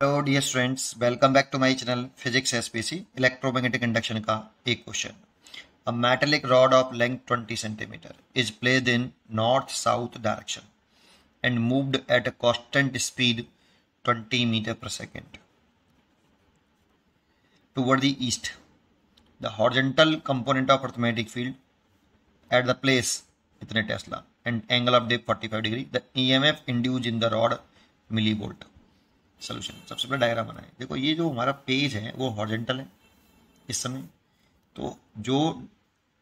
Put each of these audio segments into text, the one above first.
Hello dear students, welcome back to my channel physics SPC. Electromagnetic induction का एक question. A metallic rod of length 20 centimetre is placed in north south direction and moved at a constant speed 20 metre per second toward the east. The horizontal component of earth magnetic field at the place इतने tesla and angle of dip 45 degree. The EMF induced in the rod millivolt. Solution. सबसे पहले diagram बनाए। देखो, ये जो हमारा page है वो हॉरिजॉन्टल है इस समय। तो जो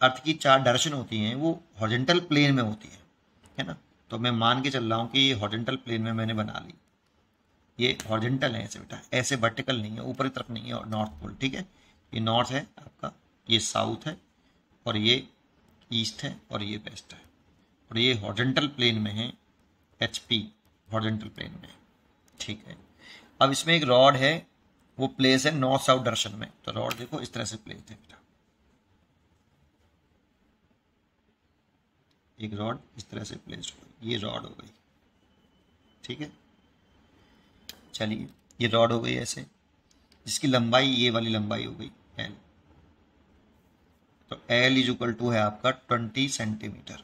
अर्थ की चार डायरेक्शन होती हैं वो हॉरिजॉन्टल प्लेन में होती है ना। तो मैं मान के चल रहा हूँ कि ये हॉरिजॉन्टल प्लेन में मैंने बना ली। ये हॉरिजॉन्टल है ऐसे बेटा, ऐसे वर्टिकल नहीं है, ऊपर की तरफ नहीं है। और नॉर्थ पोल, ठीक है, ये नॉर्थ है आपका, ये साउथ है, और ये ईस्ट है, और ये वेस्ट है। और ये हॉरिजॉन्टल प्लेन में है, HP हॉरिजॉन्टल प्लेन में, ठीक है। अब इसमें एक रॉड है, वो प्लेस है नॉर्थ साउथ डायरेक्शन में। तो रॉड देखो इस तरह से प्लेस है बेटा, एक रॉड इस तरह से प्लेस हो गई, ये रॉड हो गई, ठीक है। चलिए, ये रॉड हो गई ऐसे, जिसकी लंबाई ये वाली लंबाई हो गई L। तो L इज इक्वल टू है आपका 20 सेंटीमीटर,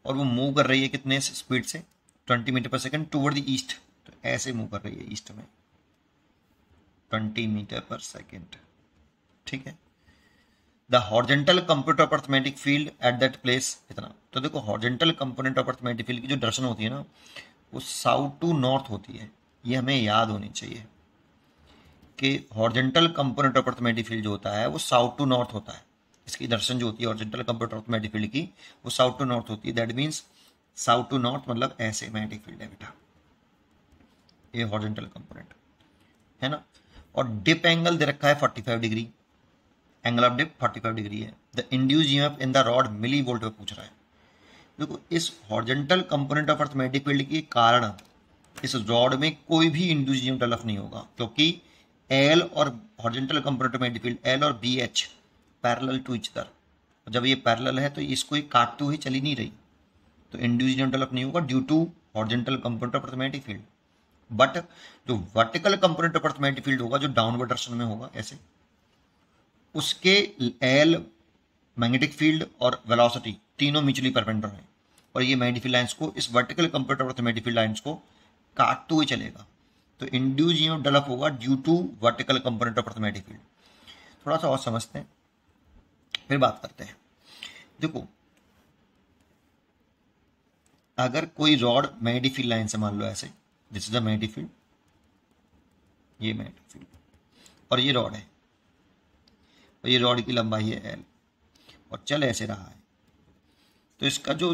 और वो मूव कर रही है कितने स्पीड से, 20 metre per second toward the east. तो ऐसे मूव कर रही है ईस्ट में 20 मीटर पर सेकेंड, ठीक है। The horizontal component of earth magnetic field at that place इतना। तो देखो, horizontal component of earth magnetic field की जो डायरेक्शन होती है ना, वो साउथ टू नॉर्थ होती है। ये हमें याद होनी चाहिए कि horizontal component of earth magnetic field जो होता है वो साउथ टू नॉर्थ होता है। इसकी डायरेक्शन जो होती है horizontal component of earth magnetic field की, वो साउथ टू नॉर्थ होती है। That means south to north मतलब ऐसे मैग्नेटिक फील्ड है बेटा, ये हॉरिजॉन्टल कंपोनेंट है ना। और डिप एंगल दे रखा है 45 degree, angle of dip 45 degree है। The induce EMF in the rod milli volt में पूछ रहा है। देखो, इस horizontal component of earth magnetic field के कारण इस रॉड में कोई भी इंड्यूस ईएमएफ डेवलप नहीं होगा, क्योंकि एल और horizontal component of magnetic field L और BH parallel to each other. जब ये पैरेलल है तो इसको ही काटते हुए चली नहीं रही, तो इंड्यूस ईएमएफ डेवलप नहीं होगा due to horizontal component of earth magnetic field. But जो vertical component of earth magnetic field होगा, जो डाउनवर्ड डायरेक्शन में होगा ऐसे, उसके एल मैग्नेटिक फील्ड और वेलोसिटी तीनों म्यूचुअली परपेंडिकुलर हैं, और ये मैग्नेटिक फील्ड लाइंस को, इस vertical component of magnetic field lines को काटते हुए चलेगा। तो इंड्यूस ईएमएफ डेवलप होगा due to vertical component of magnetic field. थोड़ा सा और समझते हैं, फिर बात करते हैं। देखो, अगर कोई रॉड मैग्नेटिक फील्ड लाइन से, मान लो ऐसे, this is the magnetic field, ये मैग्नेटिक फील्ड, और ये रॉड है, और ये रॉड की लंबाई है L, और चल ऐसे रहा है। तो इसका जो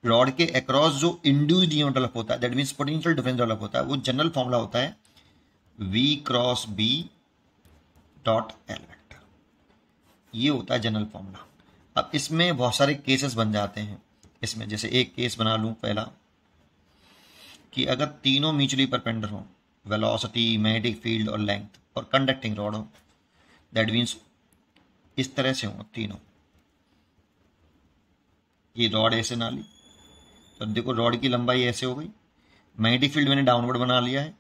रॉड के अक्रॉस जो इंड्यूस्ड ईएमएफ डेवलप होता है, that means potential difference develop होता है, वो जनरल फॉर्मूला होता है V cross B dot L vector. ये होता है जनरल फॉर्मूला। अब इसमें बहुत सारे केसेस बन जाते हैं। इसमें जैसे एक केस बना लूं पहला, कि अगर तीनों म्यूचुअली परपेंडिकुलर हो, वेलोसिटी, मैग्नेटिक फील्ड और लेंथ, और कंडक्टिंग रॉड हो, दैट मीन्स इस तरह से हो तीनों। ये रॉड ऐसे ना ली, तो देखो रॉड की लंबाई ऐसे हो गई, मैग्नेटिक फील्ड मैंने डाउनवर्ड बना लिया है,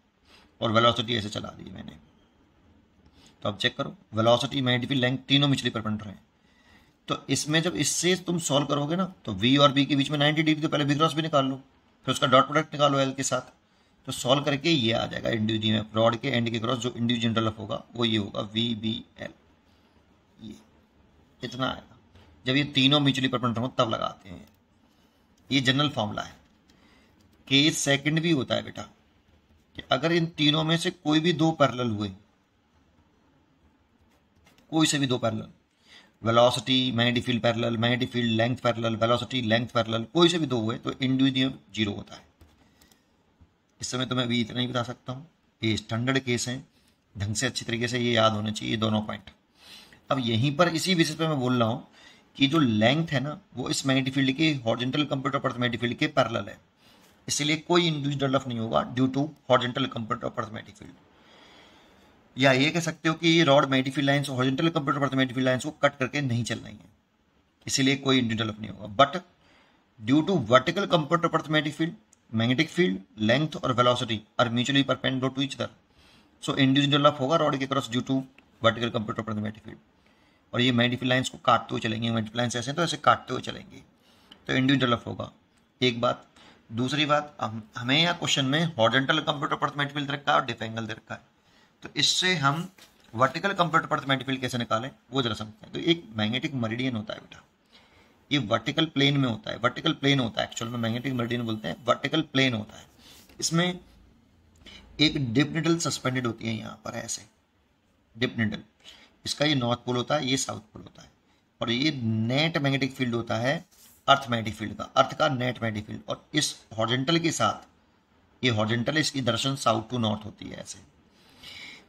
और वेलोसिटी ऐसे चला दी मैंने। तो अब चेक करो, वेलोसिटी, मैग्नेटिक फील्ड, लेंथ तीनों म्यूचुअली परपेंडिकुलर हैं। तो इसमें जब इससे तुम सॉल्व करोगे ना, तो V और B के बीच में 90 डिग्री, तो पहले V क्रॉस भी निकाल लो, फिर उसका डॉट प्रोडक्ट निकालो L के साथ। तो सॉल्व करके ये आ जाएगा इंड्यूस ईएमएफ, रॉड के एंड के क्रॉस जो इंड्यूस ईएमएफ डेवलप होगा वो ये होगा VBL। ये इतना आएगा। जब ये तीनों म्यूचुअली परपेंडिकुलर हो तब लगाते हैं। ये जनरल फॉर्मूला है। केस सेकंड भी होता है बेटा, कि अगर इन तीनों में से कोई भी दो पैरेलल हुए, कोई से भी दो parallel, velocity magnetic field parallel, magnetic field length parallel, velocity length parallel, कोई से भी दो हुए, तो इंड्यूस ईएमएफ 0 होता है। इस समय तो मैं भी इतना ही बता सकता हूँ, ये स्टैंडर्ड केस है, ढंग से अच्छी तरीके से ये याद होने चाहिए दोनों पॉइंट। अब यहीं पर इसी बेसिस पे मैं बोल रहा हूँ कि जो लेंथ है ना, वो इस मैग्नेटिक फील्ड के horizontal component of magnetic field के पैरेलल है, इसलिए कोई इंड्यूस डेवलप नहीं होगा due to horizontal component of magnetic field. या ये कह सकते हो कि ये rod magnetic field lines, horizontal component of magnetic field lines को कट करके नहीं चल रही है, इसीलिए कोई इंड्यूस डेवलप नहीं होगा। But due to vertical component of magnetic field, magnetic field, length और velocity are mutually perpendicular to each other, so induced develop होगा रॉड के cross due to vertical computer पर मैग्नेटिक फील्ड। और ये magnetic lines को काटते हुए चलेंगे, मैग्नेटिक लाइंस ऐसे हैं तो ऐसे काटते हुए चलेंगे, तो इंड्यूस्ड डेवलप होगा। एक बात। दूसरी बात, हमें यहाँ क्वेश्चन में हॉरिजॉन्टल कंप्यूटर पर मैग्नेटिक फील्ड दे रखा है और डिप एंगल दे रखा है, तो इससे हम वर्टिकल कंप्यूटर पर मैग्नेटिक फील्ड कैसे निकालें वो जरा समझते हैं। तो एक मैग्नेटिक मेरिडियन होता है बेटा, ये वर्टिकल प्लेन में होता है, वर्टिकल प्लेन होता है, एक्चुअल में मैग्नेटिक मेरिडियन बोलते हैं, वर्टिकल प्लेन होता है। इसमें एक डिप निडल सस्पेंडेड होती है यहाँ पर ऐसे, डिप निडल, इसका ये नॉर्थ पोल होता है, ये साउथ पोल होता है, और ये नेट मैग्नेटिक फील्ड होता है अर्थ मैग्नेटिक फील्ड का, अर्थ का नेट मैग्नेटिक फील्ड। और इस हॉरिजॉन्टल के साथ, ये हॉरिजॉन्टल, इसकी डायरेक्शन साउथ टू नॉर्थ होती है ऐसे,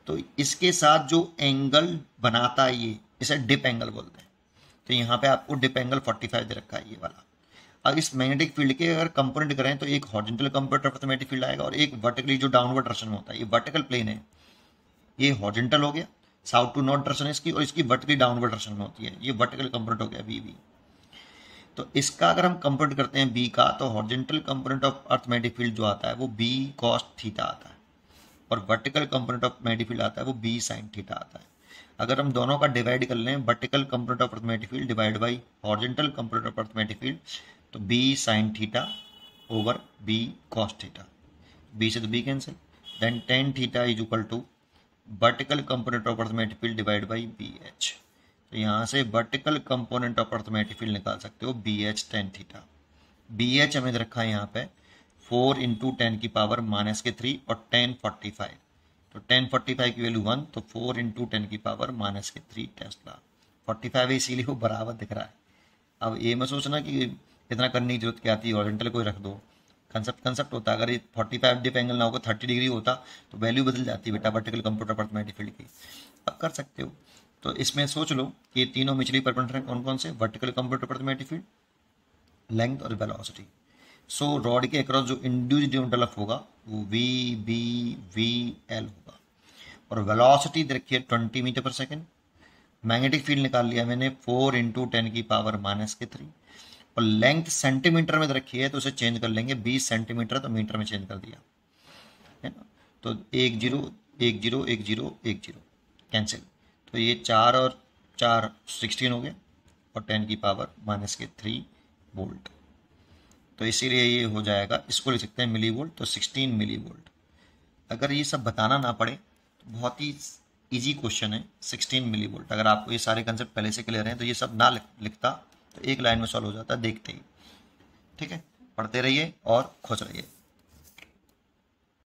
तो इसके साथ जो एंगल बनाता है ये, इसे डिप एंगल बोलते हैं। तो यहाँ पे आपको डिप एंगल 45 दे रखा है ये वाला। अब इस मैग्नेटिक फील्ड के अगर कंपोनेंट करें तो एक हॉरिजॉन्टल कंप्यूटर पर मैग्नेटिक फील्ड आएगा और एक वर्टिकली जो डाउनवर्ड डायरेक्शन में होता है, ये वर्टिकल प्लेन है, ये हॉरिजॉन्टल हो गया, साउथ टू नॉर्थ डायरेक्शन है इसकी, और इसकी वर्टिकली डाउनवर्ड डायरेक्शन में होती है, ये वर्टिकल कंपोनेंट हो गया बी। तो इसका अगर हम कंप्यूट करते हैं बी का, तो horizontal component of earth magnetic field जो आता है वो बी कॉस थीटा आता है, और vertical component of magnetic field आता है वो बी साइन थीटा आता है। अगर हम दोनों का डिवाइड कर लें, vertical component of earth magnetic field divide by horizontal component of earth magnetic field, तो B sine theta over B cos theta, B से तो B cancel, then tan theta is equal to vertical component of earth magnetic field divide by B H. तो यहाँ से vertical component of earth magnetic field निकाल सकते हो B H tan theta. B H हमें रखा है यहाँ पे 4 इंटू 10 की पावर माइनस के 3 और 1045, तो 1045 की वैल्यू 1, तो 4 इंटू 10 की पावर माइनस के 3 टेस्ला। 45 है इसीलिए वो बराबर दिख रहा है। अब ये मैं सोचना कि इतना करने की जरूरत क्या थी, हॉरिजॉन्टल कोई रख दो, कंसेप्ट होता। अगर ये 45 डिप एंगल ना होगा 30 डिग्री होता तो वैल्यू बदल जाती बेटा वर्टिकल कंप्यूटर पर मैग्नेटिक फील्ड की। अब कर सकते हो, तो इसमें सोच लो कि ये तीनों म्यूचुअली परपेंडिकुलर कौन कौन से, वर्टिकल कंप्यूटर पर मैग्नेटिक फील्ड, लेंथ और वेलोसिटी। सो रॉड के अक्रॉस जो इंड्यूस्ड डेवलप होगा वो वी बी वी एल होगा, और वेलोसिटी देखिए 20 metre per second. Magnetic field निकाल लिया मैंने 4 इंटू 10 की पावर माइनस के 3, और लेंथ सेंटीमीटर में रखी है तो उसे चेंज कर लेंगे, 20 सेंटीमीटर तो मीटर में चेंज कर दिया है ना, तो 1 0 1 0 1 0 1 0 कैंसिल, तो ये 4 और 4 16 हो गया, और 10 की पावर माइनस के 3 वोल्ट, तो इसीलिए ये हो जाएगा, इसको लिख सकते हैं मिली वोल्ट, तो 16 मिली वोल्ट। अगर ये सब बताना ना पड़े तो बहुत ही इजी क्वेश्चन है 16 मिली वोल्ट। अगर आपको ये सारे कंसेप्ट पहले से क्लियर हैं तो ये सब ना लिखता तो एक लाइन में सॉल्व हो जाता देखते ही। ठीक है, पढ़ते रहिए और खुश रहिए।